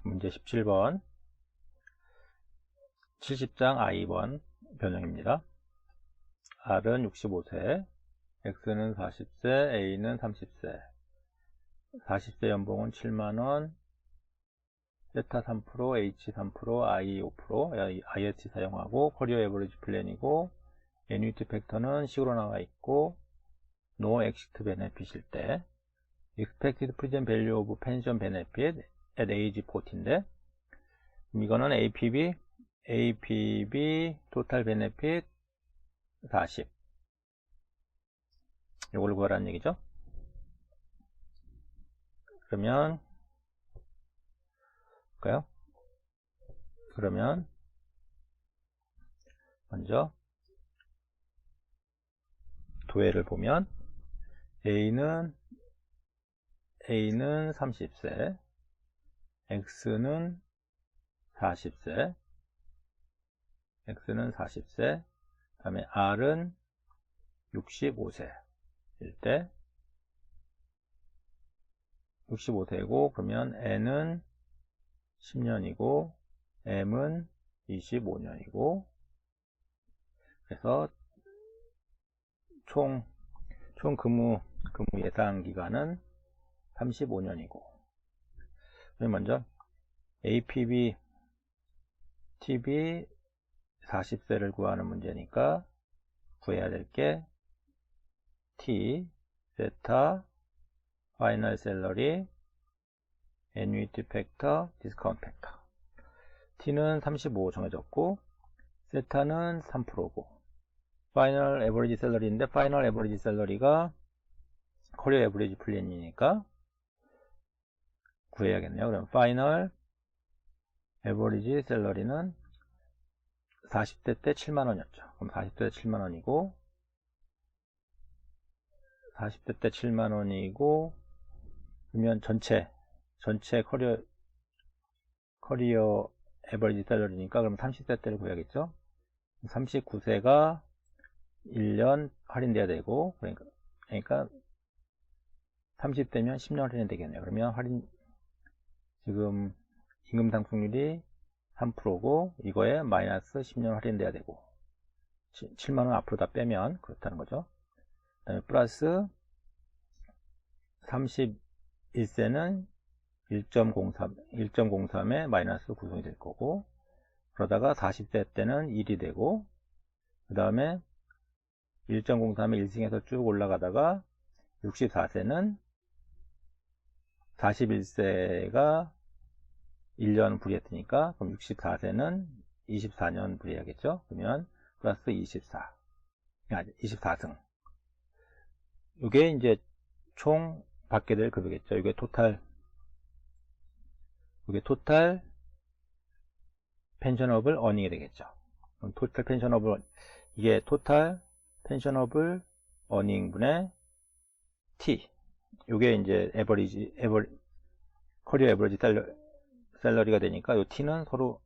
문제 17번 70장 I2번 변형입니다. R은 65세, X는 40세, A는 30세. 40세 연봉은 7만원, 세타 3%, H 3%, I 5%, IH 사용하고 커리어 에버리지 플랜이고 애뉴이티 팩터는 식으로 나와 있고 No exit benefit일 때 Expected present value of pension benefit at age 40인데 이거는 APB total benefit 40 이걸 구하라는 얘기죠. 그러면 볼까요? 그러면 먼저 도해를 보면 A는 30세, X는 40세, 그 다음에 R은 65세일 때 65세고 그러면 N은 10년이고 M은 25년이고 그래서 총 근무 예상 기간은 35년이고 먼저 APB TB 40세를 구하는 문제니까 구해야 될 게 T, 세타, 파이널 샐러리, 애뉴이티 팩터, 디스카운트 팩터. T는 35 정해졌고 세타는 3%고 파이널 에버리지 샐러리인데 파이널 에버리지 샐러리가 커리어 에버리지 플랜이니까 구해야겠네요. 그럼 파이널 에버리지 샐러리는 40대 때 7만원이었죠. 그럼 40대 때 7만원이고 40대 때 7만원이고 그러면 전체 커리어 에버리지 샐러리니까 그럼 30대 때를 구해야겠죠. 39세가 1년 할인돼야 되고 그러니까 30대면 10년 할인이 되겠네요. 그러면 지금 임금 상승률이 3%고 이거에 마이너스 10년 할인돼야 되고 7만원 앞으로 다 빼면 그렇다는 거죠. 그 다음에 플러스 31세는 1.03에 마이너스 구성이 될 거고 그러다가 40세 때는 1이 되고 그 다음에 1.03에 1승에서 쭉 올라가다가 64세는 41세가 1년 불이했으니까 그럼 64세는 24년 불이해야겠죠. 그러면 플러스 24승 이게 이제 총 받게 될 급여겠죠. 이게 토탈 펜셔너블 어닝이 되겠죠. 그럼 이게 토탈 펜셔너블 어닝 분의 T 이게 이제 커리어 에버리지 샐러리가 되니까 이 T는 서로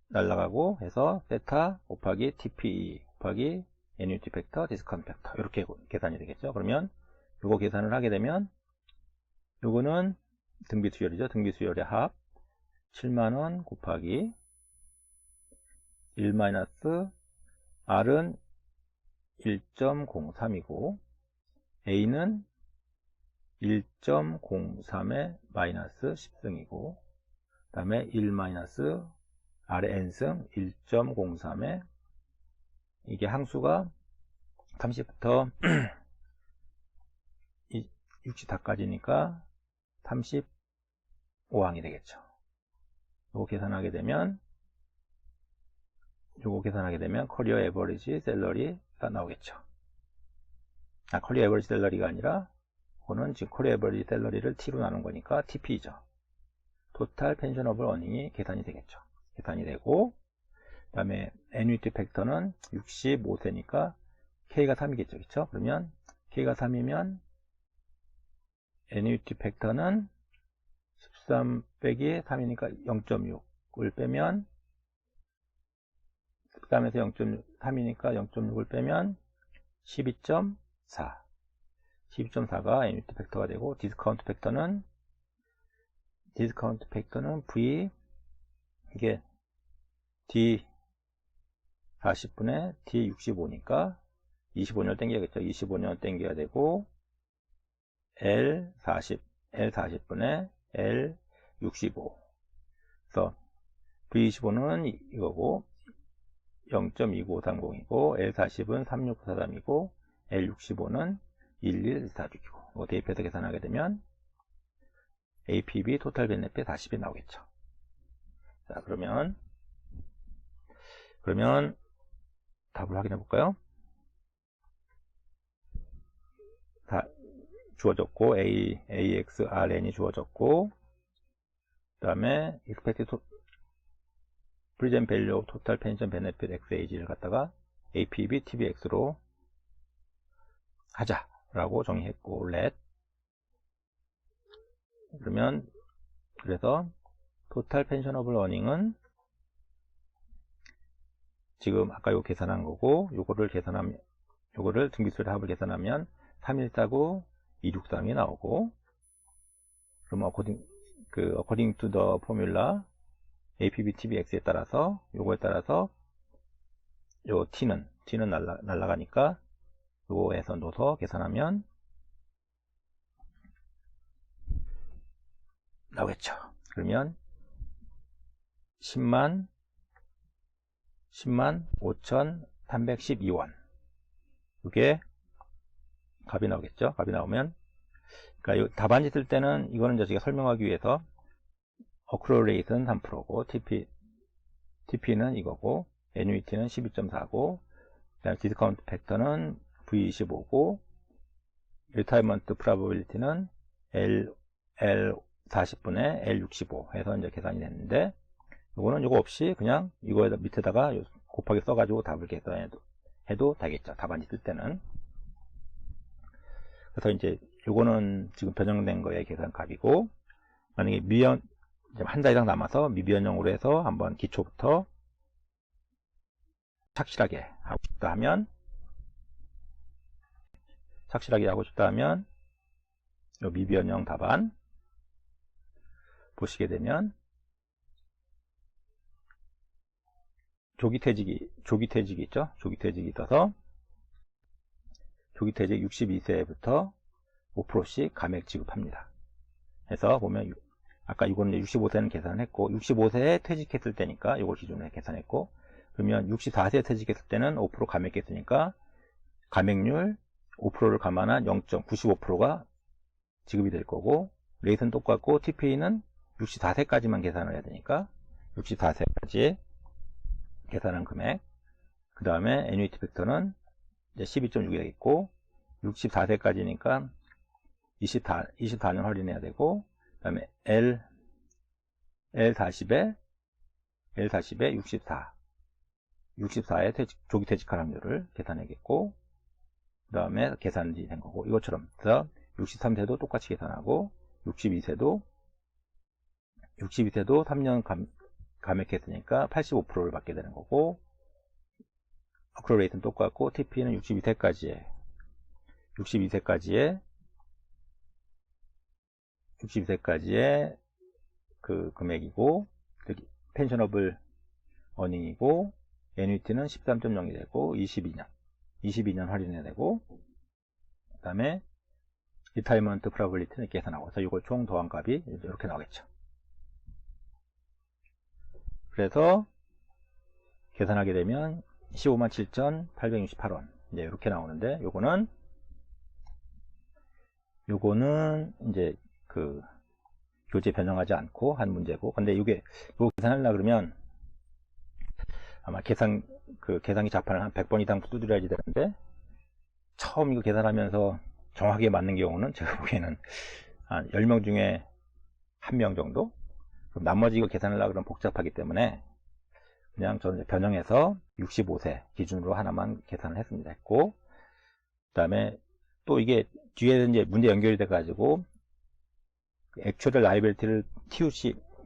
날라가고 해서 세타 곱하기 TPE 곱하기 애뉴이티 팩터 디스카운트 팩터 이렇게 계산이 되겠죠. 그러면 이거 계산을 하게 되면 요거는 등비 수열이죠. 등비 수열의 합 7만원 곱하기 1 마이너스 R은 1.03이고 A는 1.03에 마이너스 10승이고 그 다음에 1 마이너스 R의 N승 1.03에 이게 항수가 30부터 64까지니까 35항이 되겠죠. 요거 계산하게 되면 커리어 에버리지 샐러리가 나오겠죠. 커리어 에버리지 샐러리가 아니라 그거는 지금 커리어 에버리지 샐러리를 T로 나눈 거니까 TP죠. 토탈 펜셔너블 어닝이 계산이 되겠죠. 계산이 되고 그 다음에 애뉴이티 팩터는 65세니까 K가 3이겠죠. 그렇죠? 그러면 K가 3이면 애뉴이티 팩터는 13 빼기 3이니까 0.6을 빼면 13에서 0.3이니까 0.6을 빼면 12.4가 애뉴이티 팩터가 되고 디스카운트 팩터는 디스카운트 팩터는 V, 이게 D 40분의 D 65니까 25년 땡겨야겠죠. 25년 땡겨야 되고, L 40분의 L 65. 그래서 V25는 이거고, 0.2930이고, L40은 36943이고, L65는 11466이고, 이거 대입해서 계산하게 되면 APB 토탈 베네핏 40이 나오겠죠. 자, 그러면 답을 확인해 볼까요? 다 주어졌고, AXRN이 주어졌고, 그 다음에 expected present value of total pension benefit XAG를 갖다가 APB TBX로 하자라고 정의했고, let. 그러면 그래서 total pensionable earning은 지금 아까 요 계산한 거고, 요거를 등기수의 합을 계산하면 3149 263이 나오고, 그럼 according to the formula APB TBX에 따라서 요거에 따라서 요 T는 날라가니까 요거에서 넣어서 계산하면 나오겠죠. 그러면 10만 5,312원. 이게 값이 나오겠죠. 값이 나오면, 그러니까 답안지 쓸 때는 이거는 이제 제가 설명하기 위해서 accrual rate는 3%고, TP는 이거고, annuity는 12.4고, 그다음에 discount factor는 V25고, retirement probability는 L40분의 L65 해서 이제 계산이 됐는데, 이거는 이거 없이 그냥 이거에다 밑에다가 곱하기 써가지고 답을 계산해도 되겠죠. 답안지 쓸 때는. 그래서 이제 요거는 지금 변형된 거의 계산값이고, 만약에 한 달 이상 남아서 미변형으로 해서 한번 기초부터 착실하게 하고 싶다 하면 요 미변형 답안 보시게 되면 조기퇴직이 있죠. 조기퇴직이 있어서 조기퇴직 62세부터 5%씩 감액 지급합니다. 그래서 보면 아까 이거는 65세는 계산했고, 65세에 퇴직했을 때니까 이걸 기준으로 계산했고, 그러면 64세에 퇴직했을 때는 5% 감액했으니까 감액률 5%를 감안한 0.95%가 지급이 될 거고, 레이트는 똑같고, TP는 64세까지만 계산을 해야 되니까 64세까지 계산한 금액, 그 다음에 애뉴이티 팩터는 이제 12.6이 되겠고, 64세까지니까 24년 할인해야 되고, 그 다음에 L40에 64의 조기 퇴직할 확률을 계산하겠고, 그 다음에 계산이 된 거고, 이것처럼 그래서 63세도 똑같이 계산하고, 62세도 3년 감액했으니까 85%를 받게 되는 거고, 어크롤 레이트는 똑같고, TP는 62세까지의 그 금액이고, 펜셔너블 어닝이고, 애뉴이티는 13.0이 되고, 22년 할인해야 되고, 그 다음에 리타이먼트 프로버빌리티는 이렇게 계산하고, 그래서 이걸 총 더한 값이 이렇게 나오겠죠. 그래서 계산하게 되면 157,868원 이제 이렇게 나오는데, 요거는 이제 그 교재 변형하지 않고 한 문제고, 근데 이거 계산하려고 그러면 아마 계산기 자판을 한 100번 이상 두드려야지 되는데, 처음 이거 계산하면서 정확하게 맞는 경우는 제가 보기에는 한 10명 중에 1명 정도? 그럼 나머지 이거 계산하려고 그러면 복잡하기 때문에 그냥 저는 변형해서 65세 기준으로 하나만 계산을 했고, 그 다음에 또 이게 뒤에 이제 문제 연결이 돼 가지고 액츄얼 라이빌리티를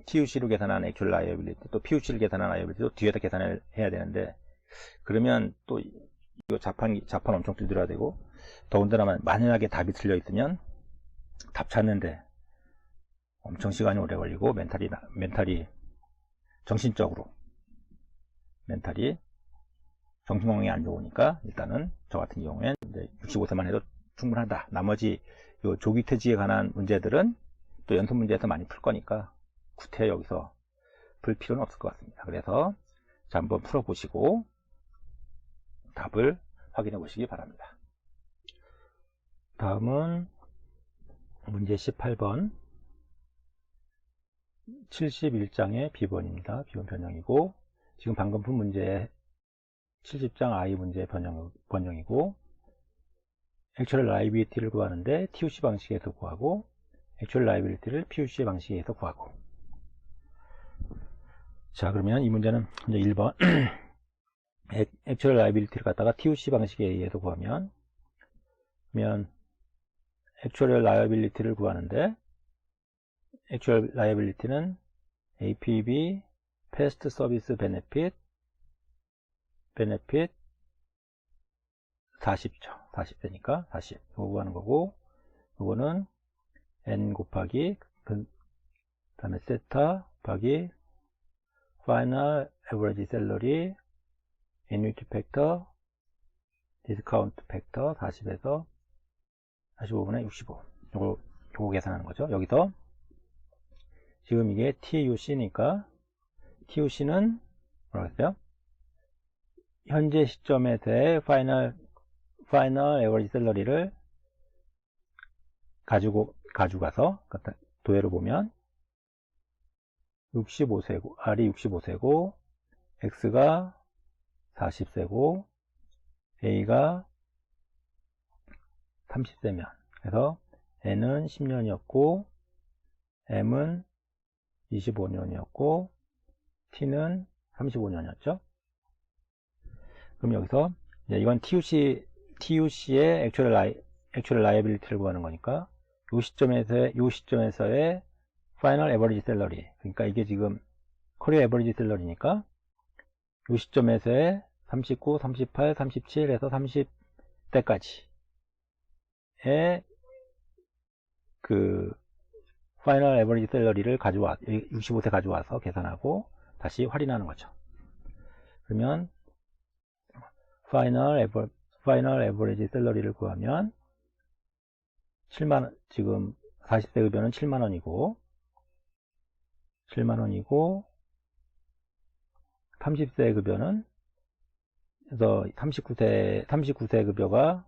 TUC로 계산하는 액츄얼 라이빌리티, 또 PUC를 계산하는 라이빌리티도 뒤에다 계산을 해야 되는데, 그러면 또 이거 자판 엄청 두드려야 되고, 더군다나 만약에 답이 틀려 있으면 답 찾는데 엄청 시간이 오래 걸리고 정신적으로 멘탈이 정신 건강이 안 좋으니까 일단은 저 같은 경우엔 이제 65세만 해도 충분하다. 나머지 요 조기 퇴직에 관한 문제들은 또 연속 문제에서 많이 풀 거니까 구태 여기서 풀 필요는 없을 것 같습니다. 그래서 자, 한번 풀어보시고 답을 확인해 보시기 바랍니다. 다음은 문제 18번 71장의 B번입니다. B번 변형이고, 지금 방금 푼 문제 70장 I 문제 번영이고, 액츄얼 라이빌리티를 구하는데 TUC 방식에서 구하고, 액츄얼 라이빌리티를 PUC 방식에서 구하고. 자, 그러면 이 문제는 이제 1번 액츄얼 라이빌리티를 갖다가 TUC 방식에 의해서 구하면, 액츄얼 라이빌리티를 구하는데 액츄얼 라이빌리티는 APB Past Service Benefit 40죠. 40대니까 40. 이거 구하는 거고, 이거는 N 곱하기 그 다음에 세타 곱하기 Final Average Salary Annuity Factor Discount Factor 40에서 45분의 65. 요거 계산하는 거죠. 여기서 지금 이게 TUC니까 TUC는 뭐라고 했어요? 현재 시점에서의 Final Average Salary를 가져가서 도해로 보면 65세고 R이 65세고 X가 40세고 A가 30세면, 그래서 N은 10년이었고 M은 25년이었고 T는 35년이었죠. 그럼 여기서 이건 TUC의 액츄얼 라이빌리티를 구하는 거니까 요 시점에서의 파이널 에버리지 셀러리, 그러니까 이게 지금 커리어 에버리지 셀러리니까 요 시점에서의 39, 38, 37 해서 30대까지의 그 파이널 에버리지 셀러리를 65세 가져와서 계산하고 다시 할인하는 거죠. 그러면 파이널 에버리지 셀러리를 구하면 7만원, 지금 40세 급여는 7만원이고 30세 급여는, 그래서 39세 급여가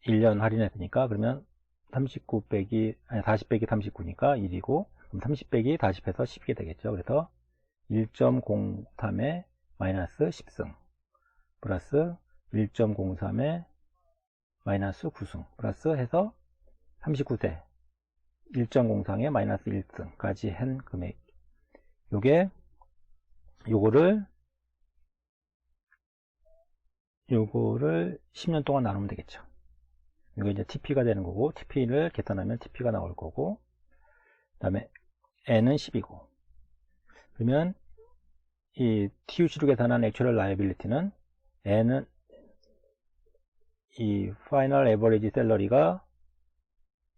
1년 할인했으니까, 그러면 40 빼기 39니까 1이고, 그럼 30 빼기 40해서 10이 되겠죠. 그래서 1.03의 마이너스 10승 플러스 1.03의 마이너스 9승 플러스 해서 39세 1.03의 마이너스 1승까지 한 금액. 요거를 10년 동안 나누면 되겠죠. 이거 이제 TP가 되는 거고, TP를 계산하면 TP가 나올 거고, 그 다음에 N은 10이고, 그러면 이 TUC로 계산한 액츄얼 라이빌리티는 N은 이 파이널 에버리지 셀러리가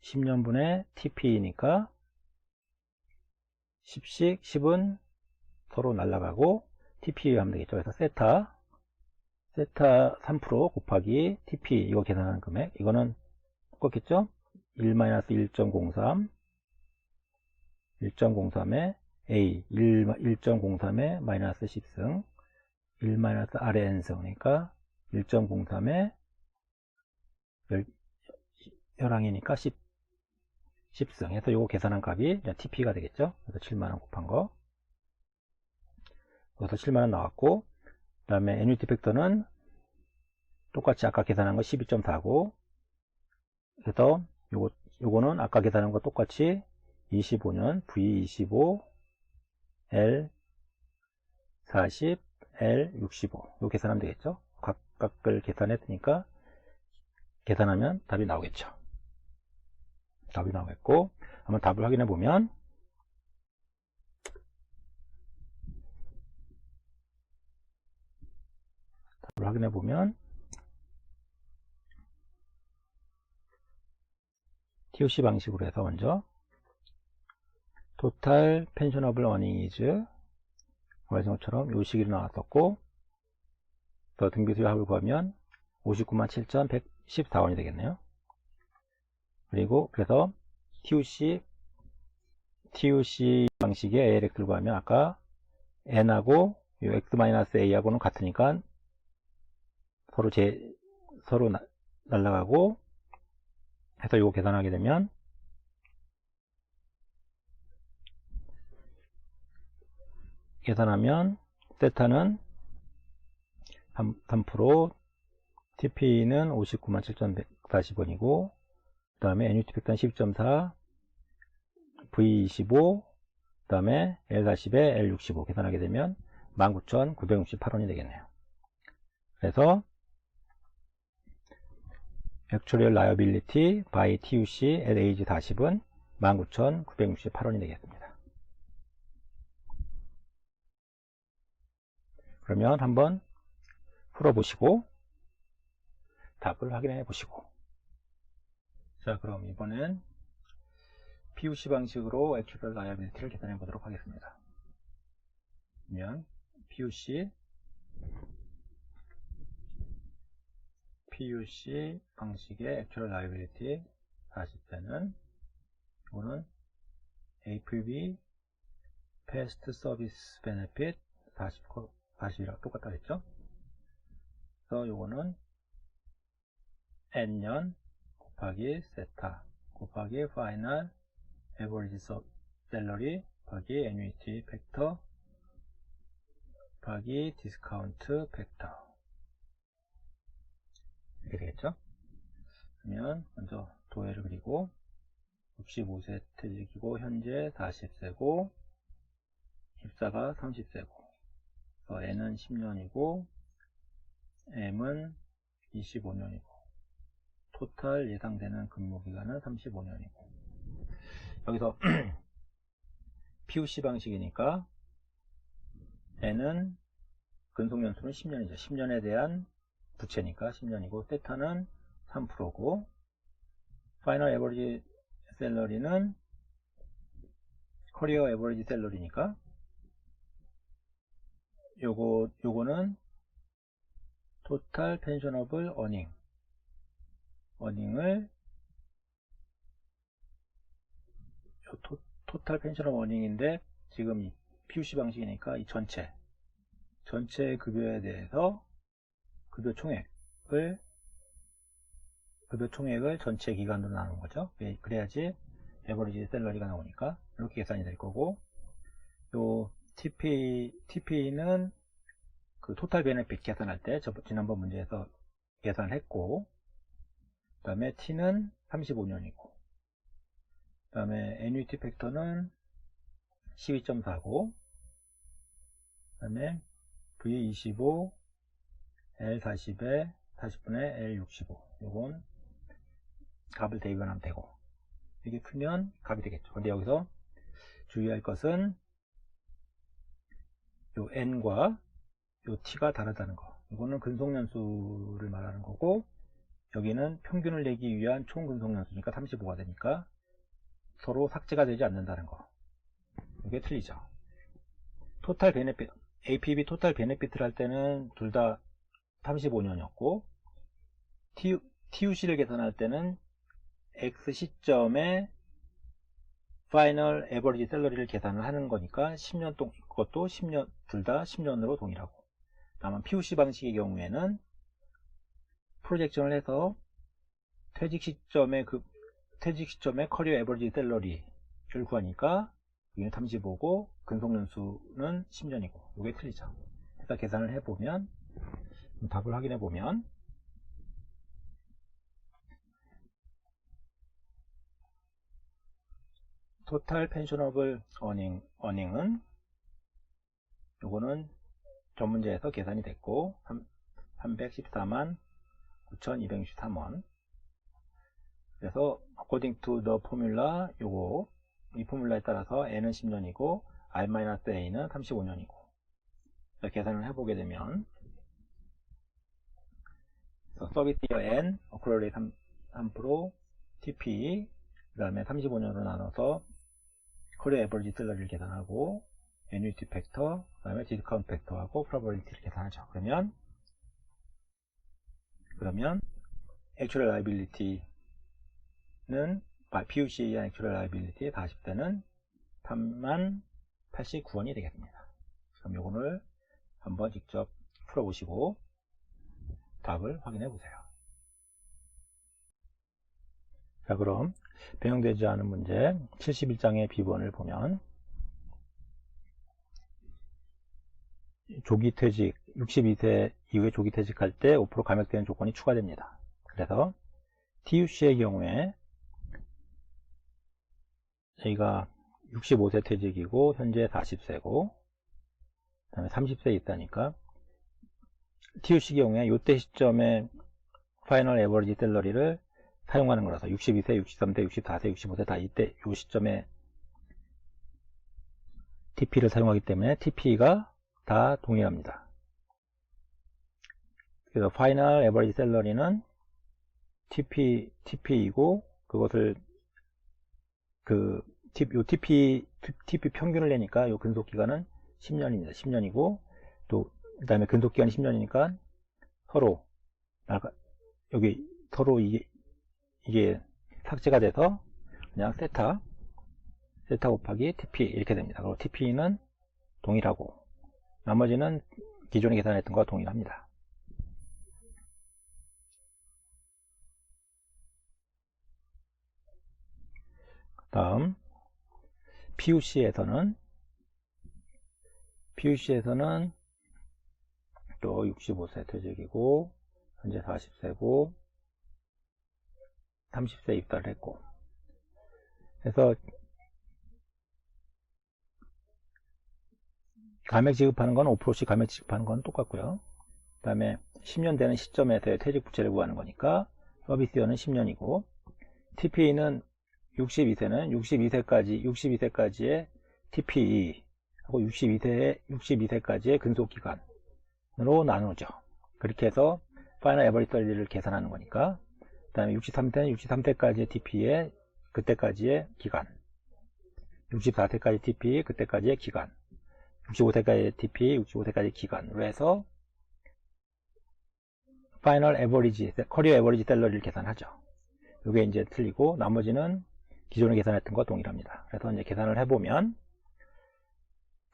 10년분의 TP니까 10은 서로 날라가고 TP 하면 되겠죠. 그래서 세타 3% 곱하기 TP, 이거 계산하는 금액, 이거는 똑같겠죠? 1-1.03 1.03의 A 1.03의 마이너스 10승 1-R의 N승, 그러니까 1.03의 11이니까 10승 해서 요거 계산한 값이 TP가 되겠죠. 그래서 7만원 곱한 거, 여기서 7만원 나왔고, 그 다음에 애뉴티 팩터는 똑같이 아까 계산한 거 12.4고, 그래서 요거는 아까 계산한 거 똑같이 25년 V25 L 40 L 65 요 계산하면 되겠죠. 각각을 계산했으니까 계산하면 답이 나오겠죠. 답이 나오겠고, 한번 답을 확인해 보면 TUC 방식으로 해서 먼저 total pensionable earning is 말씀처럼 요 시기로 나왔었고, 더 등비수요 합을 구하면 597,114원이 되겠네요. 그리고 그래서 TUC 방식의 ALX를 구하면 아까 N하고 요 X-A하고는 같으니까 서로 날라가고 해서 요거 계산하게 되면 세타는 3%, TP는 597,140원이고, 그 다음에 NUT 팩터는 12.4, V25, 그 다음에 L40에 L65 계산하게 되면 19,968원이 되겠네요. 그래서 Actuarial Liability by TUC at age 40은 19,968원이 되겠습니다. 그러면 한번 풀어보시고 답을 확인해 보시고, 자, 그럼 이번엔 PUC 방식으로 Actuarial Liability를 계산해 보도록 하겠습니다. 그러면 PUC 방식의 Actuarial Liability 40대는 이거는 APB Past Service Benefit 40이랑 똑같다 했죠. 그래서 요거는 N년 곱하기 세타 곱하기 Final Average Salary 곱하기 Annuity 팩터 곱하기 디스카운트 팩터 이렇게 되겠죠. 그러면 먼저 도해를 그리고 65세 퇴직이고 현재 40세고 입사가 30세고 그래서 N은 10년이고 M은 25년이고 토탈 예상되는 근무기간은 35년이고 여기서 PUC 방식이니까 N은 근속연수는 10년이죠. 10년에 대한 부채니까 10년이고 세타는 3%고 파이널 에버리지 셀러리는 커리어 에버리지 셀러리니까 요거는 토탈 펜셔너블 어닝을 토탈 펜셔너블 어닝인데 지금 이 PUC 방식이니까 이 전체 급여에 대해서 급여 총액을 전체 기간으로 나누는 거죠. 그래야지 에버리지 셀러리가 나오니까 이렇게 계산이 될 거고, 요 TP는 그 토탈 베네핏 계산할 때 지난번 문제에서 계산했고, 그 다음에 T는 35년이고, 그 다음에 NUT 팩터는 12.4고, 그 다음에 V25 L40에 40분의 L65 요건 값을 대입하면 되고, 이게 크면 값이 되겠죠. 근데 여기서 주의할 것은 요 N과 요 T가 다르다는 거. 이거는 근속연수를 말하는 거고, 여기는 평균을 내기 위한 총 근속연수니까 35가 되니까 서로 삭제가 되지 않는다는 거. 이게 틀리죠. 토탈 베네핏, APB 토탈 베네핏을 할 때는 둘 다 35년이었고, TUC를 계산할 때는 X 시점에 파이널 에버리지 셀러리를 계산을 하는 거니까 10년 동안 그것도 10년 둘 다 10년으로 동일하고, 다만 PUC 방식의 경우에는 프로젝션을 해서 퇴직 시점에 커리어 에버리지 셀러리를 구하니까 여기는 35고 근속연수는 10년이고 이게 틀리죠. 그래서 계산을 해보면 답을 확인해 보면 토탈 펜셔너블 어닝은 요거는 전 문제에서 계산이 됐고 314만 9,263원. 그래서 according to the formula 이 포뮬라에 따라서 N은 10년이고 R-A는 35년이고 계산을 해보게 되면 서비스 이어 N, 어크럴 레이트 3%, TP 그 다음에 35년으로 나눠서 커리어 에버리지 셀러리를 계산하고 애뉴이티 팩터, 그 다음에 디스카운트 팩터하고 프로버빌리티를 계산하죠. 그러면 액츄얼 라이빌리티는 PUC에 의한 액츄얼 라이빌리티 40대는 3,089원이 되겠습니다. 그럼 요거를 한번 직접 풀어보시고 답을 확인해 보세요. 자, 그럼 변형되지 않은 문제 71장의 B번을 보면 조기퇴직 62세 이후에 조기퇴직할 때 5% 감액되는 조건이 추가됩니다. 그래서 TUC의 경우에 저희가 65세 퇴직이고 현재 40세고 그 다음에 30세에 있다니까 TUC 경우에 이때 시점에 파이널 에버리지 셀러리를 사용하는 거라서 62세, 63세, 64세, 65세 다 이때 이 시점에 TP를 사용하기 때문에 TP가 다 동일합니다. 그래서 파이널 에버리지 셀러리는 TP이고 그것을 요 TP 평균을 내니까 요 근속기간은 10년입니다. 10년이고 또 그 다음에 근속기간이 10년이니까 서로 여기 서로 이게 삭제가 돼서 그냥 세타 곱하기 TP 이렇게 됩니다. 그리고 TP는 동일하고 나머지는 기존에 계산했던 것과 동일합니다. 다음 PUC에서는 또 65세 퇴직이고 현재 40세고 30세 입사를 했고 그래서 감액 지급하는 건 5%씩 감액 지급하는 건 똑같고요. 그 다음에 10년 되는 시점에서의 퇴직 부채를 구하는 거니까 서비스여는 10년이고 TP는 62세까지의 TPE 하고 62세까지의 근속기간으로 나누죠. 그렇게 해서 파이널 에버리지 셀러리를 계산하는 거니까 그 다음에 63세는 63세까지의 TP에 그때까지의 기간 64세까지 TP 그때까지의 기간 65세까지 TP 65세까지 기간으로 해서 파이널 에버리지 커리어 에버리지 셀러리를 계산하죠. 이게 이제 틀리고 나머지는 기존에 계산했던 것과 동일합니다. 그래서 이제 계산을 해보면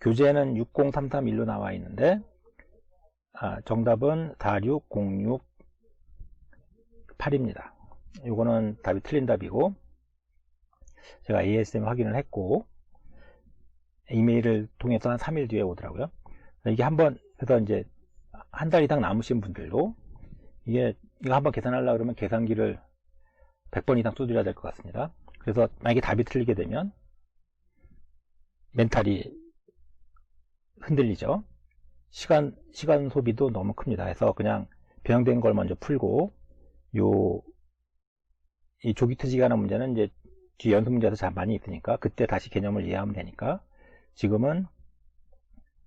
교재는 60331로 나와 있는데 정답은 46068입니다. 이거는 답이 틀린 답이고 제가 ASM 확인을 했고 이메일을 통해서 한 3일 뒤에 오더라고요. 이게 한번 그래서 이제 한 달 이상 남으신 분들도 이거 한번 계산하려고 그러면 계산기를 100번 이상 두드려야 될 것 같습니다. 그래서 만약에 답이 틀리게 되면 멘탈이 흔들리죠. 시간 소비도 너무 큽니다. 그래서 그냥 변형된 걸 먼저 풀고 이 조기퇴직하는 문제는 이제 뒤 연습 문제에서 잘 많이 있으니까 그때 다시 개념을 이해하면 되니까 지금은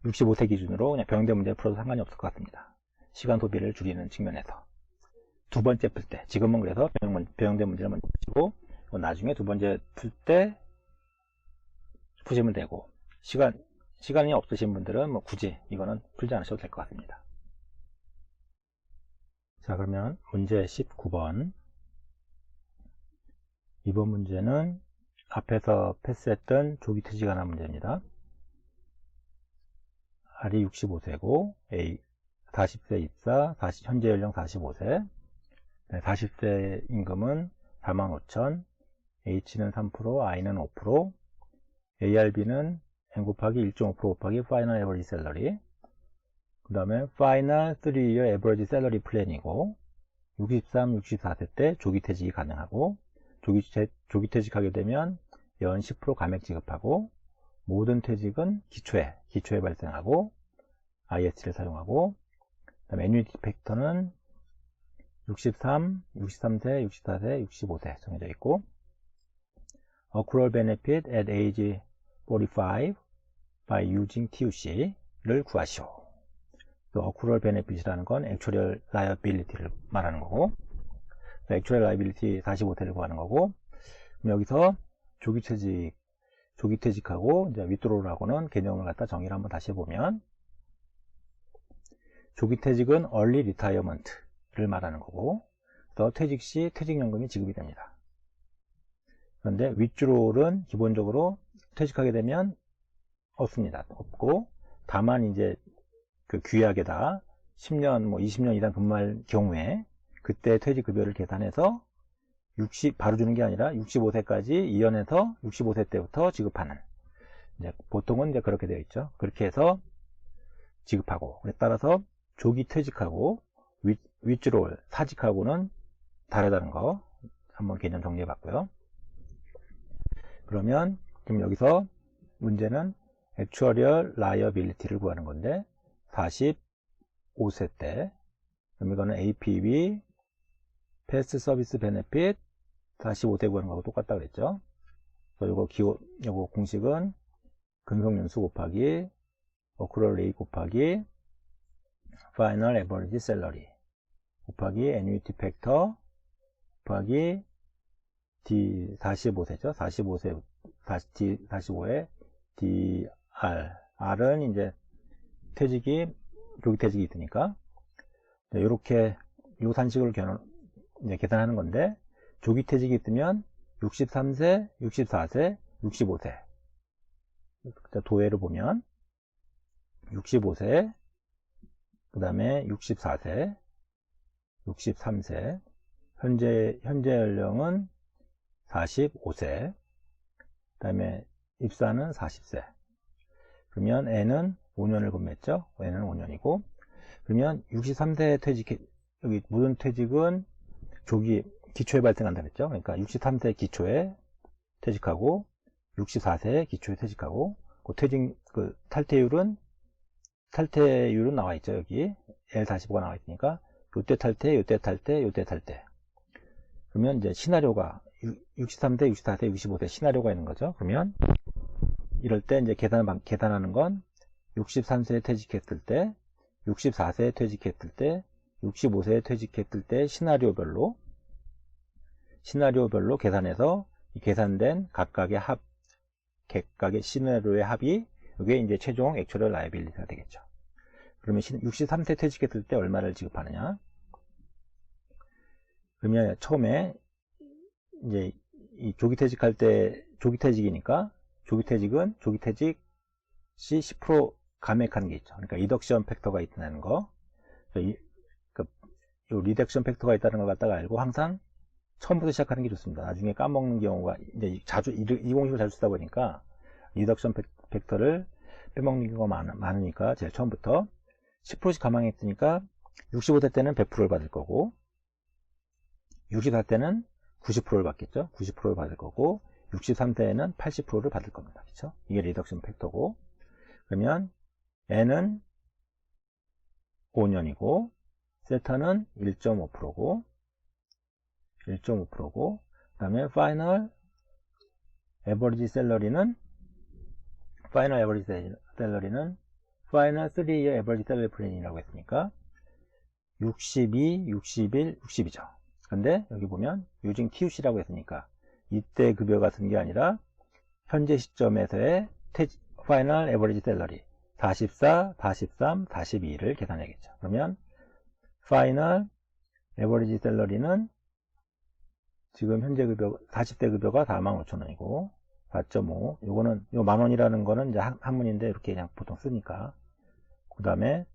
65세 기준으로 그냥 변형된 문제를 풀어도 상관이 없을 것 같습니다. 시간 소비를 줄이는 측면에서 두 번째 풀 때 지금은 그래서 변형된 문제를 먼저 푸시고 나중에 두 번째 풀 때 푸시면 되고 시간이 없으신 분들은 뭐 굳이 이거는 풀지 않으셔도 될 것 같습니다. 자, 그러면 문제 19번 이번 문제는 앞에서 패스했던 조기퇴직하는 문제입니다. R이 65세고 A 40세 입사 현재 연령 45세 40세 임금은 45,000 H는 3% I는 5% ARB는 N 곱하기 1.5% 곱하기 파이널 에버리지 셀러리 그 다음에 파이널 3year 에버리지 셀러리 플랜이고 63, 64세 때 조기퇴직이 가능하고 조기퇴직하게 되면 연 10% 감액 지급하고 모든 퇴직은 기초에 발생하고 IS를 사용하고 그 다음에 애뉴이티 팩터는 63, 63세, 64세, 65세 정해져 있고 Accrual benefit at age 45 by using TUC를 구하시오. 또 Accrual benefit이라는 건 Actual liability를 말하는 거고 Actual liability 45세를 구하는 거고 그럼 여기서 조기퇴직 조기 퇴직하고 이제 withdrawal하고는 개념을 갖다 정의를 한번 다시 해보면, 조기 퇴직은 early retirement를 말하는 거고, 또 퇴직 시 퇴직연금이 지급이 됩니다. 그런데 withdrawal은 기본적으로 퇴직하게 되면 없습니다. 없고, 다만 이제 그 규약에다 10년, 뭐 20년 이상 근무할 경우에 그때 퇴직급여를 계산해서 바로 주는 게 아니라 65세까지 이연해서 65세 때부터 지급하는, 이제 보통은 이제 그렇게 되어 있죠. 그렇게 해서 지급하고, 따라서 조기 퇴직하고 withdrawal, 사직하고는 다르다는 거 한번 개념 정리해 봤고요. 그러면 지금 여기서 문제는 actuarial liability를 구하는 건데, 45세 때, 그럼 이거는 APB, past service benefit, 45세 구하는 거하고 똑같다 그랬죠. 그래서 요거 공식은 근속연수 곱하기 accrual rate 곱하기 final average salary 곱하기 annuity factor 곱하기 D 45세죠. 45세 D 45에 DR. R은 이제 조기 퇴직이 있으니까 이렇게 요 산식으로 이제 계산하는 건데, 조기 퇴직이 있으면 63세, 64세, 65세. 도해를 보면 65세, 그 다음에 64세, 63세, 현재 연령은 45세, 그 다음에 입사는 40세. 그러면 N은 5년을 근무했죠. N은 5년이고, 그러면 63세 여기 모든 퇴직은 조기 기초에 발생한다 그랬죠. 그러니까 63세 기초에 퇴직하고 64세 기초에 퇴직하고, 그 탈퇴율은 나와 있죠. 여기 L45가 나와 있으니까 요때 탈퇴, 요때 탈퇴, 요때 탈퇴. 그러면 이제 시나리오가 63세, 64세, 65세 시나리오가 있는 거죠. 그러면 이럴 때 이제 계산하는 건 63세에 퇴직했을 때, 64세에 퇴직했을 때, 65세에 퇴직했을 때 시나리오별로 계산해서 이 계산된 각각의 시나리오의 합이, 이게 이제 최종 액츄얼 라이빌리티가 되겠죠. 그러면 63세 퇴직했을 때 얼마를 지급하느냐? 그러면 처음에 이제 이 조기 퇴직할 때, 조기 퇴직이니까 조기 퇴직 시 10% 감액하는 게 있죠. 그러니까 리덕션 팩터가 있다는 거. 요 리덕션 팩터가 있다는 걸 갖다가 알고 항상 처음부터 시작하는 게 좋습니다. 나중에 까먹는 경우가 이제 이 공식을 자주 쓰다 보니까 리덕션 팩터를 빼먹는 경우가 많으니까 제일 처음부터 10%씩 감액했으니까 65세 때는 100%를 받을 거고, 64세 때는 90%를 받겠죠. 90%를 받을 거고, 63세에는 80%를 받을 겁니다. 그렇죠? 이게 리덕션 팩터고, 그러면 N은 5년이고, 세타는 1.5%고, 그 다음에 Final Average Salary는 Final 3-year Average Salary Plan이라고 했으니까 62, 61, 60이죠. 근데 여기 보면 using TUC라고 했으니까 이때 급여가 쓴 게 아니라 현재 시점에서의 Final Average Salary 44, 43, 42를 계산해야겠죠. 그러면 Final Average Salary는 지금 현재 급여 40대 급여가 45,000원이고 4.5, 요거는 요 만원이라는 거는 이제 한문인데 이렇게 그냥 보통 쓰니까, 그 다음에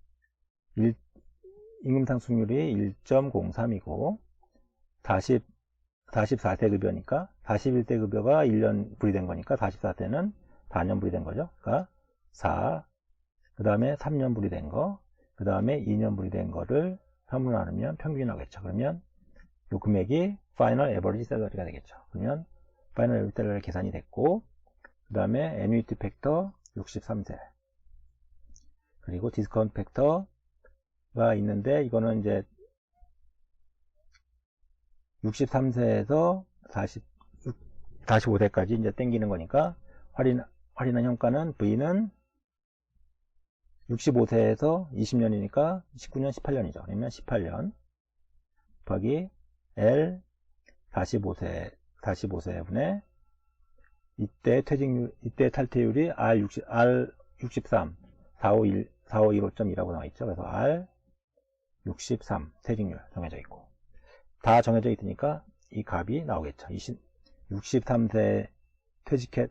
임금 상승률이 1.03이고 44세 급여니까 41세 급여가 1년 불이된 거니까 44세는 4년 불이된 거죠. 그러니까 4, 그 다음에 3년 불이된 거, 그 다음에 2년 불이된 거를 3으로 나누면 평균이 나오겠죠. 그러면 요 금액이 파이널 에버리지 셀러리가 되겠죠. 그러면 파이널 에버리지 셀러리 계산이 됐고, 그 다음에 애뉴이티 팩터 63세, 그리고 디스카운트 팩터가 있는데, 이거는 이제 63세에서 45세까지 이제 땡기는 거니까 할인한 현가는 V는 65세에서 20년이니까 19년, 18년이죠. 그러면 18년 곱하기 L 45세분의 이때 탈퇴율이 R63, 4515.2라고 나와있죠. 그래서 R63 퇴직률 정해져 있고, 다 정해져 있으니까 이 값이 나오겠죠. 63세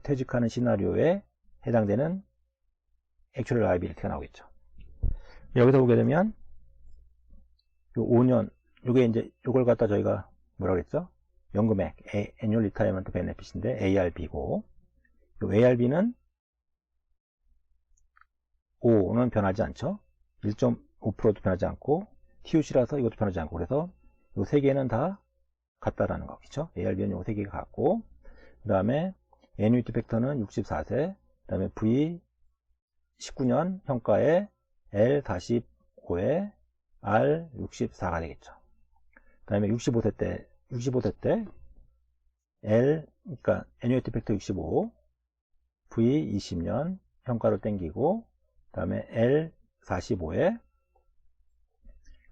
퇴직하는 시나리오에 해당되는 액츄얼 라이빌리티가 나오겠죠. 여기서 보게 되면 요 5년, 요게 이제 요걸 갖다 저희가 뭐라 그랬죠? 연금액, Annual Retirement Benefit인데 ARB고, 요 ARB는 5는 변하지 않죠. 1.5%도 변하지 않고, TUC라서 이것도 변하지 않고, 그래서 요 세 개는 다 같다라는 거겠죠. ARB는 요 세 개가 같고, 그 다음에 Annuity 팩터는 64세, 그 다음에 V 19년 평가에 L-5에 R64가 되겠죠. 그 다음에 65세 때 L, 그러니까 Annuity 팩터 65, V 20년 평가를 땡기고, 그 다음에 L45에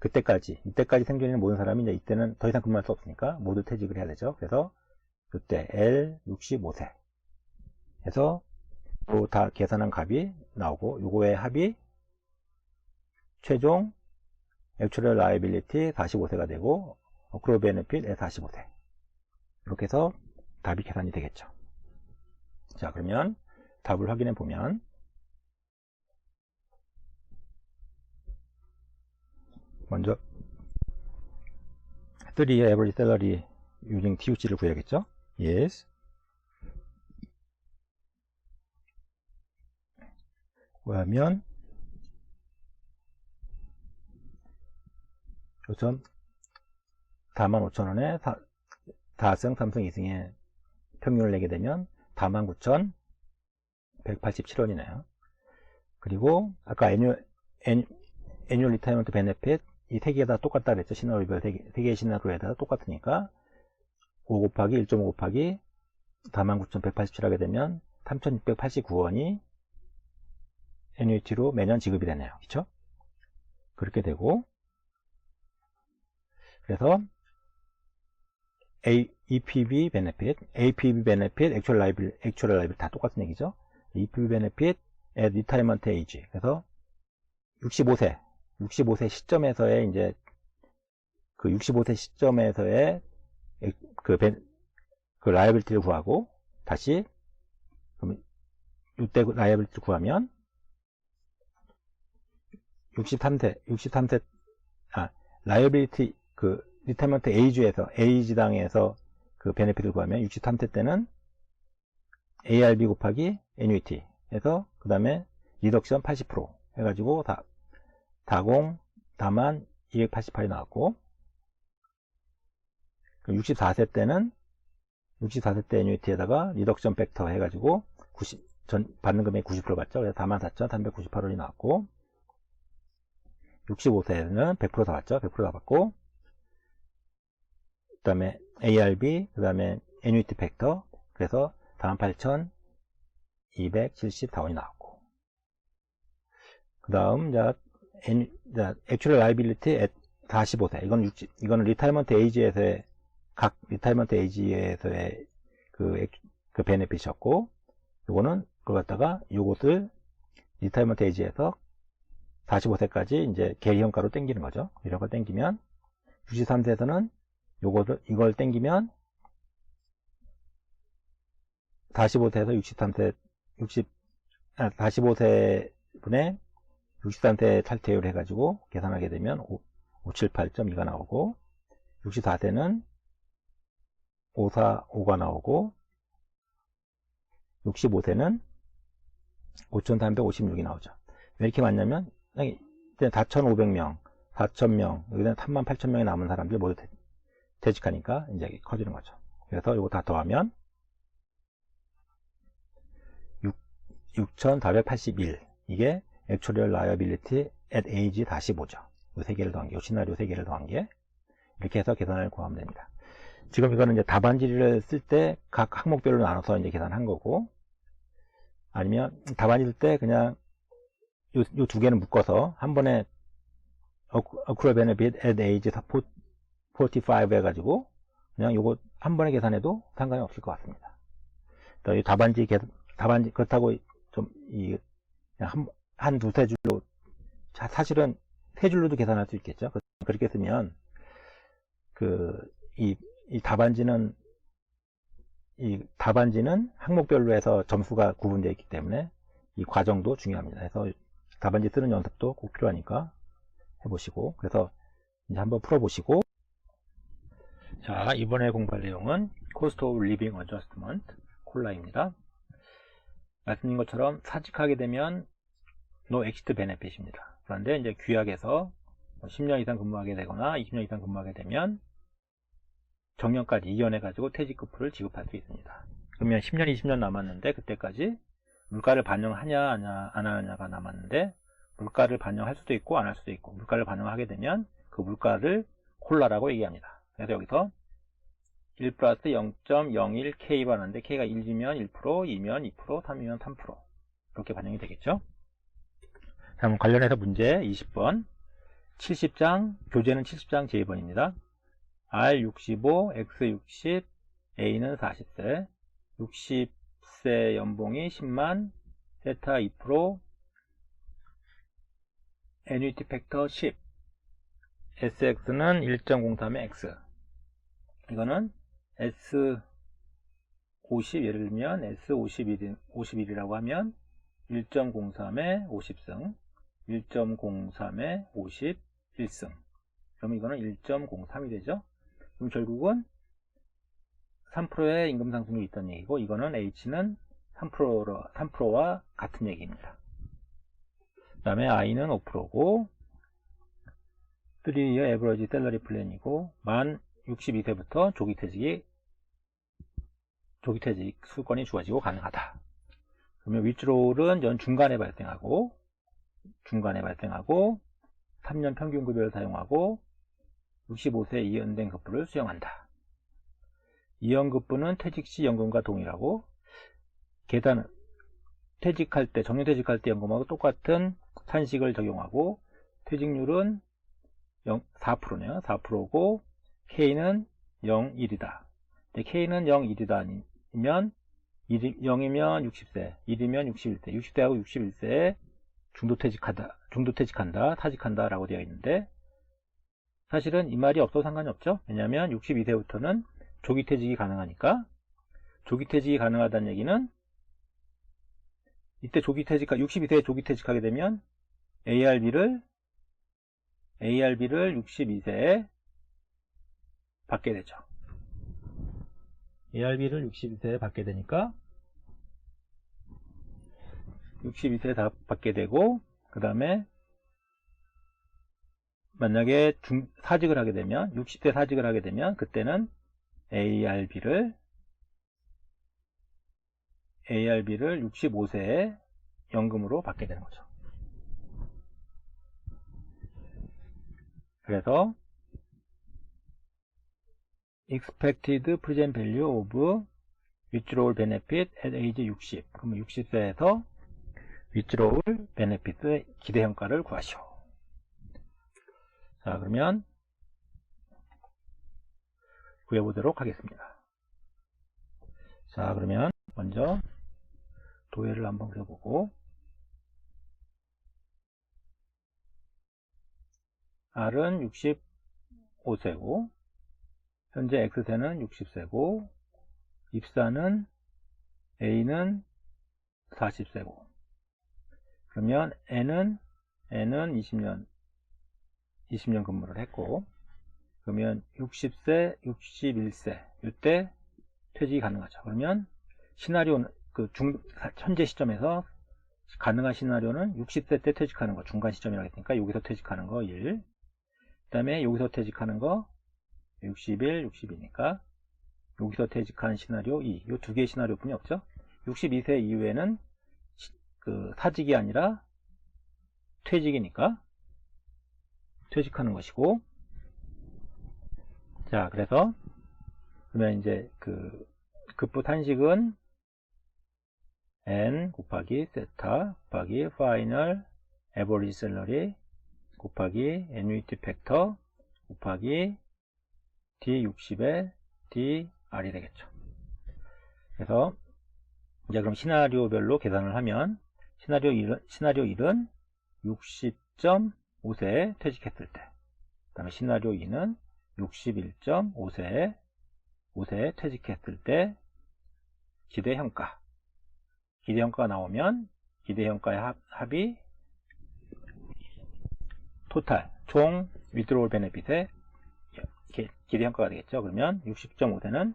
이때까지 생존 있는 모든 사람이 이제 이때는 더 이상 근무할 수 없으니까 모두 퇴직을 해야 되죠. 그래서 그때 L65세 해서 또 다 계산한 값이 나오고, 요거의 합이 최종 액츄얼 라이빌리티 45세가 되고, 어크루 베네핏 45세. 이렇게 해서 답이 계산이 되겠죠. 자, 그러면 답을 확인해 보면, 먼저 3-year average salary using TUC를 구해야겠죠. Yes. 구하면 우선 45,000원에 4승, 3승, 2승의 평균을 내게 되면 49,187원이네요. 그리고 아까 Annual Retirement Benefit 이 세 개가 다 똑같다 그랬죠. 시나리오별 세 개의 시나리오에다 똑같으니까 5 곱하기 1.5 곱하기 49,187 하게 되면 3,689원이 애뉴이티로 매년 지급이 되네요. 그렇죠? 그렇게 되고, 그래서 EPB 베네핏, APB 베네핏, 액츄얼 라이빌 다 똑같은 얘기죠. EPB 베네핏 at retirement age. 그래서 65세 시점에서의 이제 그 65세 시점에서의 그 라이빌리티를 구하고, 다시 그럼 이때 라이빌리티를 구하면 63세 라이빌리티 그 리타이먼트 에이지당에서 그 베네핏을 구하면 63세 때는 ARB 곱하기 애뉴이티 해서 그 다음에 리덕션 80% 해가지고 다만 288이 나왔고, 64세 때는 64세 때 애뉴이티에다가 리덕션 팩터 해가지고 받는 금액이 90% 받죠. 그래서 44,398원이 나왔고, 65세는 100% 다 받죠. 100% 다 받고, 그 다음에 ARB, 그 다음에 애뉴이티 팩터, 그래서 48,274원이 나왔고, 그 다음 액츄얼 라이빌리티 45세 이거는 리타이먼트 에이지에서의 각 리타이먼트 에이지에서의 그 베네핏이었고, 요거는 그걸 갖다가 요것을 리타이먼트 에이지에서 45세까지 이제 계리형가로 땡기는 거죠. 이런 걸 땡기면 63세에서는 이걸 땡기면 45세에서 45세 분의 63세 탈퇴율 해가지고 계산하게 되면 578.2가 나오고, 64세는 545가 나오고, 65세는 5,356이 나오죠. 왜 이렇게 많냐면 4,500명, 4,000명, 여기는 38,000명이 남은 사람들 모두 퇴직하니까 이제 커지는 거죠. 그래서 이거 다 더하면 6,481. 이게 Actual Liability at Age 45죠. 이 세 개를 더한 게, 이 시나리오 세 개를 더한 게. 이렇게 해서 계산을 구하면 됩니다. 지금 이거는 이제 답안지를 쓸 때 각 항목별로 나눠서 이제 계산한 거고, 아니면 답안지 쓸 때 그냥 요 두 개는 묶어서 한 번에 Accrual Benefit at Age 45 해가지고 그냥 요거 한 번에 계산해도 상관이 없을 것 같습니다. 이 답안지 그렇다고 좀 한 두세 줄로, 사실은 세 줄로도 계산할 수 있겠죠. 그렇게 쓰면 이 답안지는 항목별로 해서 점수가 구분되어 있기 때문에 이 과정도 중요합니다. 그래서 답안지 쓰는 연습도 꼭 필요하니까 해보시고, 그래서 이제 한번 풀어보시고. 자, 이번에 공부할 내용은 Cost of Living Adjustment, 콜라입니다. 말씀드린 것처럼 사직하게 되면 No Exit Benefit입니다. 그런데 이제 규약에서 10년 이상 근무하게 되거나 20년 이상 근무하게 되면 정년까지 이연해 가지고 퇴직급부를 지급할 수 있습니다. 그러면 10년, 20년 남았는데 그때까지 물가를 반영하냐 안 하냐가 남았는데, 물가를 반영할 수도 있고 안 할 수도 있고, 물가를 반영하게 되면 그 물가를 콜라라고 얘기합니다. 그래서 여기서 1 플러스 0.01K 받는데 K가 1이면 1%, 2면 2%, 3이면 3% 이렇게 반영이 되겠죠. 자, 그럼 관련해서 문제 20번 70장, 교재는 70장 제2번입니다. R 65, X 60, A는 40세, 60세 연봉이 10만, 세타 2%, 애뉴이티 팩터 10, SX는 1.03의 X. 이거는 S50, 예를 들면 S51이라고 하면 1.03의 50승, 1.03의 51승. 그럼 이거는 1.03이 되죠. 그럼 결국은 3%의 임금 상승률이 있다는 얘기고, 이거는 H는 3%와 같은 얘기입니다. 그 다음에 I는 5%고 3year average salary plan이고, 만 62세부터 조기퇴직 수권이 주어지고 가능하다. 그러면 withdrawal은 중간에 발생하고 3년 평균급여를 사용하고 65세 이연된 급부를 수령한다. 이연급부는 퇴직시 연금과 동일하고, 정년퇴직할 때 연금하고 똑같은 산식을 적용하고, 퇴직률은 4%네요. 4%고 K는 0.1이다. K는 0.1이다 아니면 0이면 60세, 1이면 61세, 60세하고 61세에 중도퇴직한다, 타직한다 라고 되어 있는데, 사실은 이 말이 없어도 상관이 없죠. 왜냐하면 62세부터는 조기퇴직이 가능하니까. 조기퇴직이 가능하다는 얘기는 이때 62세에 조기퇴직하게 되면 ARB를 62세에 받게 되죠. ARB를 62세에 받게 되니까 62세에 다 받게 되고, 그 다음에 만약에 사직을 하게 되면 60세 사직을 하게 되면 그때는 ARB를 65세에 연금으로 받게 되는 거죠. 그래서 expected present value of withdrawal benefit at age 60. 그러면 60세에서 withdrawal benefit의 기대평가를 구하시오. 자, 그러면 구해보도록 하겠습니다. 자, 그러면 먼저 도해를 한번 그려보고, R은 65세고 현재 X세는 60세고 입사는 A는 40세고, 그러면 N은 20년 근무를 했고, 그러면 60세, 61세 이때 퇴직이 가능하죠. 그러면 시나리오는 현재 시점에서 가능한 시나리오는 60세 때 퇴직하는 거, 중간 시점이라고 했으니까 여기서 퇴직하는 거 1, 그 다음에 여기서 퇴직하는 거 61, 62니까 여기서 퇴직하는 시나리오 2, 이 두 개의 시나리오 뿐이 없죠. 62세 이후에는 사직이 아니라 퇴직이니까 퇴직하는 것이고, 자, 그래서 그러면 이제 급부 탄식은 N 곱하기 세타 곱하기 파이널 에버리지 셀러리 곱하기 애뉴이티 팩터 곱하기 D60에 DR이 되겠죠. 그래서 이제 그럼 시나리오별로 계산을 하면 시나리오 1은 60.5세에 퇴직했을 때, 그 다음에 시나리오 2는 61.5세에 퇴직했을 때 기대평가. 기대평가가 나오면 기대평가의 합이 토탈, 총 withdrawal benefit의 기대평가가 되겠죠. 그러면 60.5세는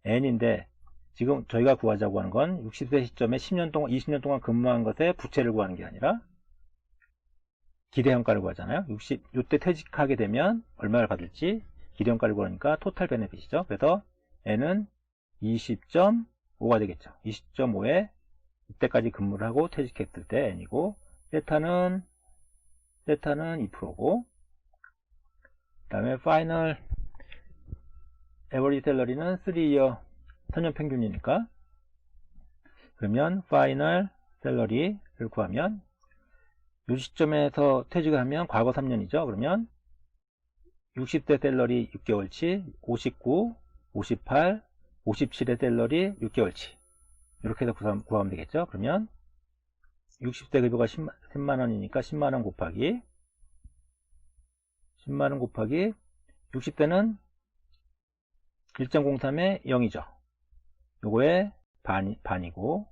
N인데, 지금 저희가 구하자고 하는 건 60세 시점에 10년 동안, 20년 동안 근무한 것에 부채를 구하는 게 아니라 기대평가를 구하잖아요. 이때 퇴직하게 되면 얼마를 받을지 기대평가를 구하니까 토탈 베네핏이죠. 그래서 N은 20.5가 되겠죠. 20.5에 이때까지 근무를 하고 퇴직했을 때 N이고, 세타는 2%고, 그 다음에 파이널 에버리지 셀러리는 3year 3년 평균이니까, 그러면 파이널 셀러리를 구하면 이 시점에서 퇴직을 하면 과거 3년이죠. 그러면 60세 셀러리 6개월치, 59, 58, 57의 셀러리 6개월치, 이렇게 해서 구하면 되겠죠. 그러면 60세 급여가 10만원이니까 10만원 곱하기 60세는 1.03에 0이죠. 요거에 반이고,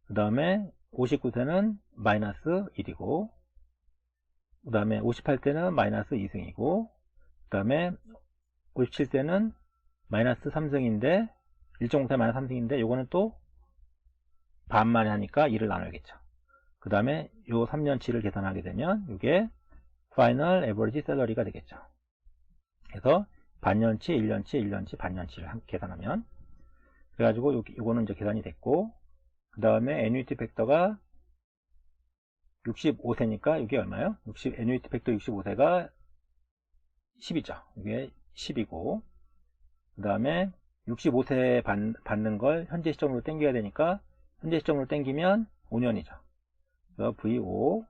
그 다음에 59세는 마이너스 1이고, 그 다음에 58세는 마이너스 2승이고, 그 다음에 57세는 마이너스 3승인데 1.54 마이너스 3승인데 요거는 또 반만에 하니까 2를 나눠야겠죠. 그 다음에 요 3년치를 계산하게 되면 이게 파이널 에버리지 셀러리가 되겠죠. 그래서 반년치, 1년치, 반년치를 계산하면, 그래가지고 요거는 이제 계산이 됐고, 그 다음에 애뉴이티 팩터가 65세니까 이게 얼마예요? 애뉴이티 팩터 65세가 10이죠. 이게 10이고, 그 다음에 65세 받는 걸 현재 시점으로 땡겨야 되니까 현재 시점으로 땡기면 5년이죠. 그래서 V5,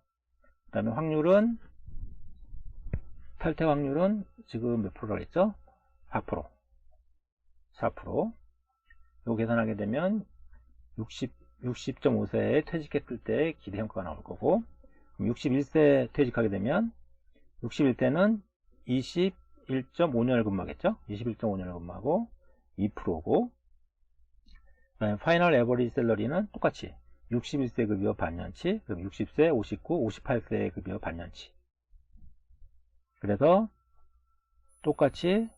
그 다음에 확률은, 탈퇴 확률은 지금 몇 프로라고 했죠? 4%. 이거 계산하게 되면 60.5세에 퇴직했을 때 기대평가가 나올 거고, 그럼 61세 퇴직하게 되면 61세는 21.5년을 근무하겠죠? 21.5년을 근무하고 2%고, 그 다음에 파이널 에버리지 셀러리는 똑같이 61세 급여 반년치, 그럼 60세, 59, 58세 급여 반년치. 그래서 똑같이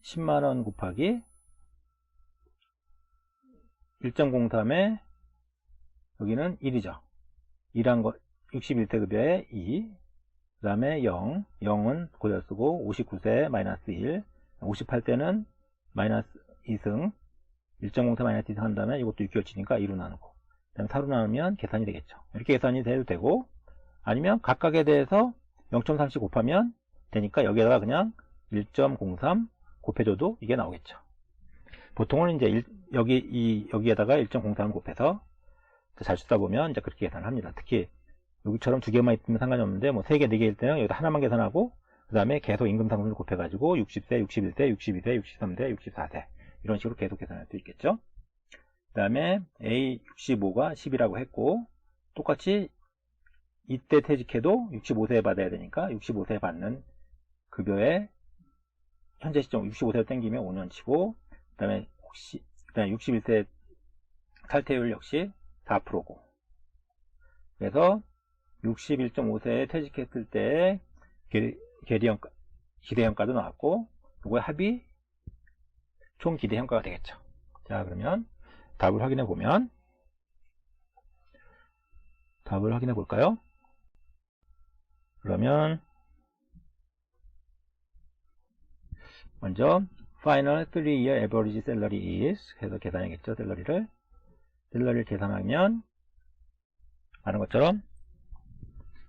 10만원 곱하기 1.03에 여기는 1이죠. 1한 거 61세 급여에 2, 그 다음에 0, 0은 고려 쓰고 59세 마이너스 1, 58세는 마이너스 2승, 1.04 마이너스 2승 한 다음에 이것도 6개월치니까 2로 나누고, 그 다음에 4로 나누면 계산이 되겠죠. 이렇게 계산이 돼도 되고, 아니면 각각에 대해서 0.3씩 곱하면 되니까 여기에다가 그냥 1.03 곱해줘도 이게 나오겠죠. 보통은 이제 여기에다가 1.03을 곱해서 잘 쓰다 보면 이제 그렇게 계산을 합니다. 특히 여기처럼 두 개만 있으면 상관이 없는데, 뭐 3개, 4개일 때는 여기다 하나만 계산하고, 그 다음에 계속 임금 상승을 곱해가지고 60세, 61세, 62세, 63세, 64세 이런 식으로 계속 계산할 수 있겠죠. 그 다음에 A65가 10이라고 했고, 똑같이 이때 퇴직해도 65세에 받아야 되니까 65세에 받는 급여에 현재 시점 65세로 땡기면 5년치고, 그 다음에 61세 탈퇴율 역시 4%고, 그래서 61.5세에 퇴직했을 때 기대평가도 나왔고, 이거의 합이 총 기대평가가 되겠죠. 자, 그러면 답을 확인해 보면, 답을 확인해 볼까요? 그러면 먼저 Final 3-year average salary is 해서 계산하겠죠. 셀러리를 계산하면 아는 것처럼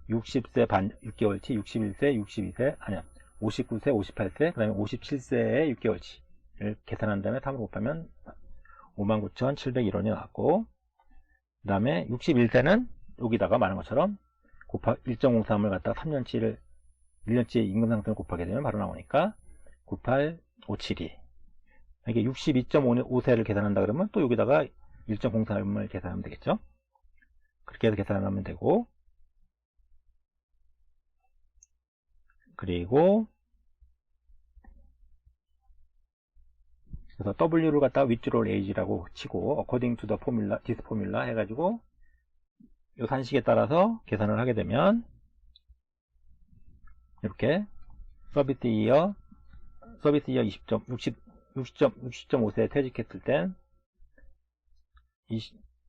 60세 반 6개월치, 61세, 62세, 아니야 59세, 58세, 그 다음에 57세의 6개월치를 계산한 다음에 3으로 곱하면 59,701원이 나왔고, 그 다음에 61세는 여기다가 말한 것처럼 1.03을 갖다가 3년치를 1년치 임금 상승을 곱하게 되면 바로 나오니까 98572. 이게 62.5세를 계산한다 그러면 또 여기다가 1.03을 계산하면 되겠죠. 그렇게 해서 계산하면 되고, 그리고 그래서 W를 갖다가 withdrawal age라고 치고 according to the formula, this formula 해가지고 이 산식에 따라서 계산을 하게 되면 이렇게 서비스 이어 60.5세에 퇴직했을 땐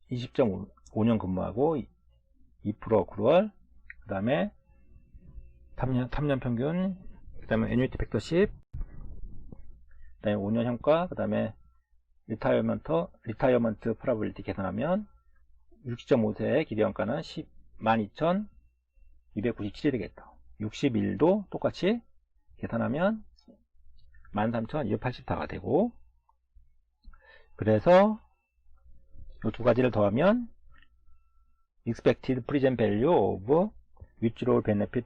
20.5년 근무하고 2% 어크루얼, 그 다음에 3년 평균, 그 다음에 애뉴이티 팩터 10, 그 다음에 5년 현가, 그 다음에 리타이어먼트 프라빌리티 계산하면 60.5세의 기대현가는 12,297이 되겠다. 61도 똑같이 계산하면 13,284가 되고, 그래서 이 두 가지를 더하면 expected present value of withdrawal benefit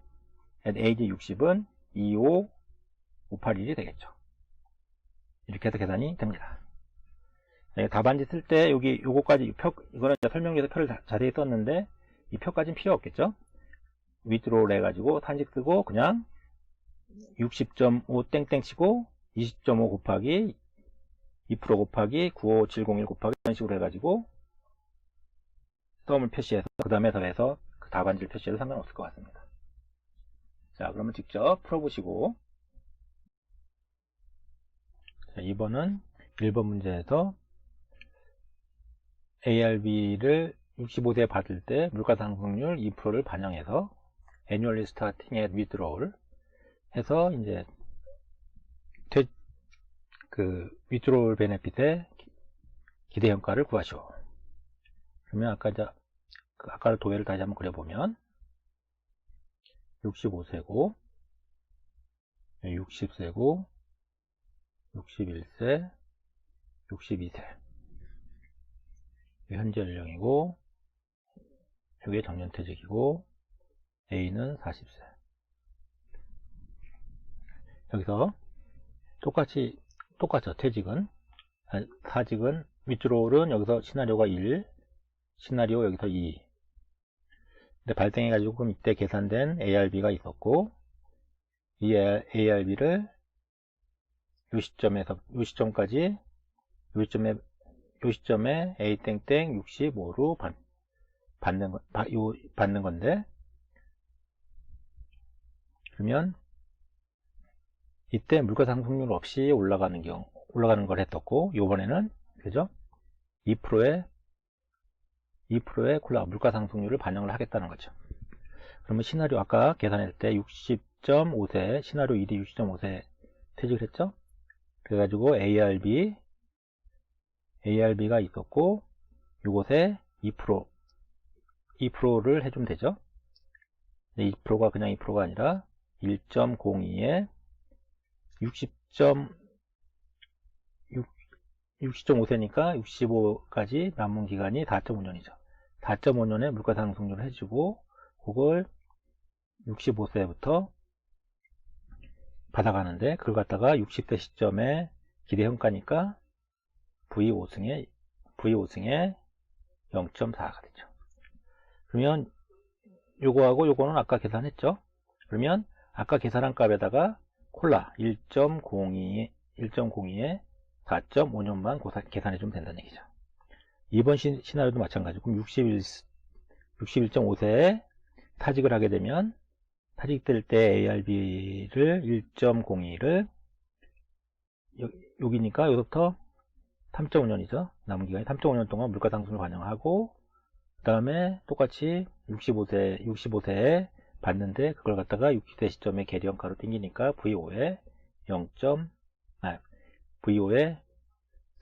at age 60은 25581이 되겠죠. 이렇게 해서 계산이 됩니다. 답안지 쓸 때 여기 요거까지 이거는 설명에서 표를 자세히 썼는데 이 표까지는 필요 없겠죠. withdrawal 해가지고 산식 쓰고 그냥 60.5 땡땡 치고 20.5 곱하기 2% 곱하기 95701 곱하기 이런 식으로 해가지고 썸을 표시해서 그 다음에 더해서 그 답안지를 표시해도 상관없을 것 같습니다. 자, 그러면 직접 풀어보시고, 자, 2번은 1번 문제에서 ARB를 65세 받을 때 물가상승률 2%를 반영해서 annually starting at withdrawal 해서 이제 withdrawal benefit의 기대 현가를 구하시오. 그러면 아까 도해를 다시 한번 그려보면 65세고 60세고 61세 62세 현재 연령이고 이게 정년퇴직이고 A는 40세. 여기서 똑같죠. 퇴직은 사직은 withdrawal은 여기서 시나리오가 1, 시나리오 여기서 2. 근데 발생해가지고 그럼 이때 계산된 ARB가 있었고 이 ARB를 요 시점까지 요 시점에 A 땡땡 65로 받는 건데, 그러면 이때 물가상승률 없이 올라가는 걸 했었고, 요번에는 그죠? 2%의 물가상승률을 반영을 하겠다는 거죠. 그러면 시나리오 아까 계산할 때 60.5세, 시나리오 1이 60.5세 퇴직을 했죠? 그래가지고 ARB가 있었고, 요것에 2%를 해주면 되죠? 2%가 그냥 2%가 아니라 1.02에 60.5세니까 65까지 남은 기간이 4.5년이죠. 4.5년에 물가상승률을 해주고, 그걸 65세부터 받아가는데, 그걸 갖다가 60세 시점에 기대현가니까 V5승에 0.4가 되죠. 그러면 요거하고 요거는 아까 계산했죠. 그러면 아까 계산한 값에다가 콜라 1.02에 4.5년만 계산해주면 된다는 얘기죠. 이번 시나리오도 마찬가지고 61.5세에 타직을 하게 되면 타직될 때 ARB를 1.02를 여기니까 여기서부터 3.5년이죠. 남은 기간이 3.5년 동안 물가상승을 반영하고, 그 다음에 똑같이 65세에 받는데 그걸 갖다가 60세 시점에 계리현가로 땡기니까 V5에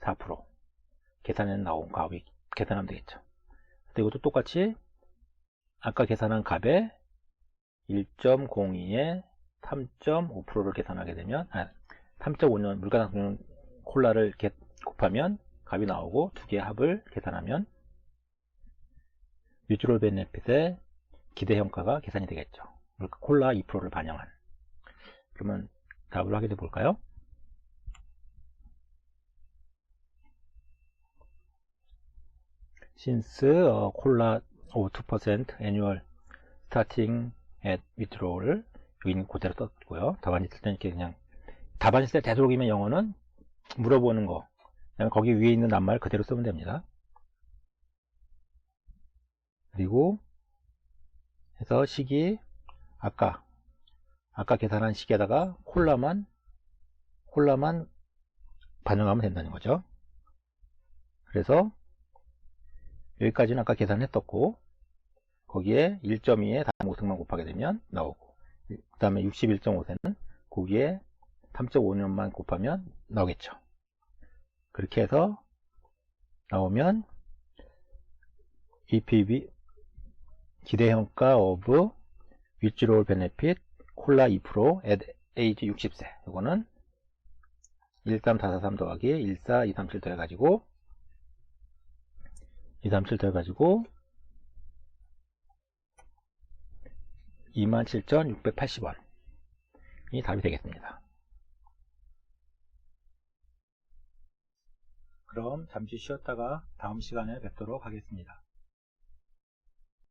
4% 계산에 나온 값이 계산하면 되겠죠. 근데 이것도 똑같이 아까 계산한 값에 1.02에 3.5%를 계산하게 되면 3.5년 물가상승 콜라를 곱하면 값이 나오고 두 개의 합을 계산하면 withdrawal benefit의 기대현가가 계산이 되겠죠. 콜라 2%를 반영한. 그러면 답을 확인해 볼까요? since 콜라 2% annual starting at withdrawal 여기는 그대로 썼고요. 답안 있을 때는 이렇게 그냥 답안 있을 때 되도록이면 영어는 물어보는 거 그다음에 거기 위에 있는 낱말 그대로 쓰면 됩니다. 그리고 해서 시기 아까 계산한 시기에다가 콜라만 반영하면 된다는 거죠. 그래서 여기까지는 아까 계산했었고 거기에 1.2에 다음 우승만 곱하게 되면 나오고 그 다음에 61.5세는 거기에 3.5년만 곱하면 나오겠죠. 그렇게 해서 나오면 EPB 기대평가 of withdrawal benefit 콜라 2% at age 60세 이거는 13443 더하기 14237 더해가지고 237 더해가지고 27,680원이 답이 되겠습니다. 그럼 잠시 쉬었다가 다음 시간에 뵙도록 하겠습니다.